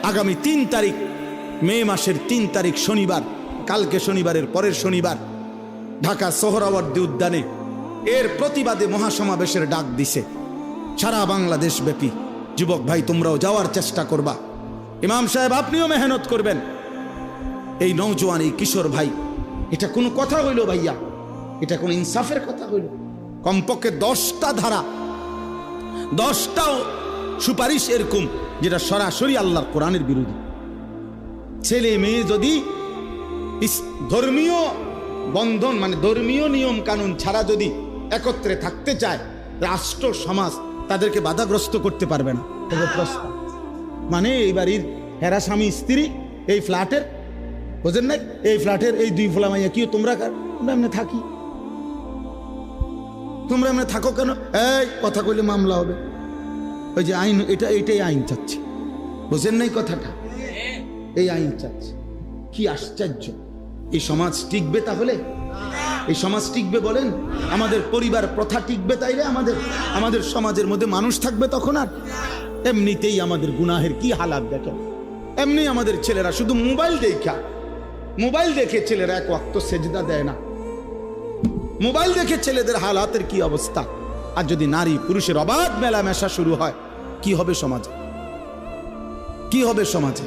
আগামী 3 তারিখ মে মাসের 3 তারিখ শনিবার, কালকে শনিবারের পরের শনিবার ঢাকা সোহরাওয়ার্দী উদ্যানে এর প্রতিবাদে মহাসমাবেশের ডাক দিছে সারা বাংলাদেশ ব্যাপী। যুবক ভাই, তোমরাও যাওয়ার চেষ্টা করবা। ইমাম সাহেব, আপনিও মেহনত করবেন। এই নওজোয়ান, এই কিশোর ভাই, এটা কোনো কথা হইল ভাইয়া? এটা কোনো ইনসাফের কথা হইল? কমপক্ষে 10টা ধারা, 10টাও সুপারিশ এরকম যেটা সরাসরি আল্লাহর কোরআনের বিরোধী। ছেলে মেয়ে যদি ধর্মীয় বন্ধন মানে ধর্মীয় নিয়ম কানুন ছাড়া যদি একত্রে থাকতে চায়, রাষ্ট্র সমাজ তাদেরকে বাধাগ্রস্ত করতে পারবে না। মানে এই বাড়ির হেরা স্বামী স্ত্রী এই ফ্ল্যাটের, বুঝেন নাই, এই ফ্ল্যাটের এই 2 ফোলা মাইয়া কি তোমরা এমনি থাকি, তোমরা এমনি থাকো কেন? এই কথা কইলে মামলা হবে। ওই যে আইন, এটাই আইন চাচ্ছে, বুঝেন নাই কথাটা? এই আইন চাচ্ছে। কি আশ্চর্য! এই সমাজ টিকবে তাহলে? এই সমাজ টিকবে বলেন? আমাদের পরিবার প্রথা টিকবে তাইলে? আমাদের সমাজের মধ্যে মানুষ থাকবে তখন? আর এমনিতেই আমাদের গুনাহের কি হালাত দেখেন। এমনি আমাদের ছেলেরা শুধু মোবাইল দেখে ছেলেরা 1 ওয়াক্ত সেজদা দেয় না। মোবাইল দেখে ছেলেদের হালাতের কি অবস্থা! আর যদি নারী পুরুষের অবাধ মেলামেশা শুরু হয়, কি হবে সমাজে? কি হবে সমাজে?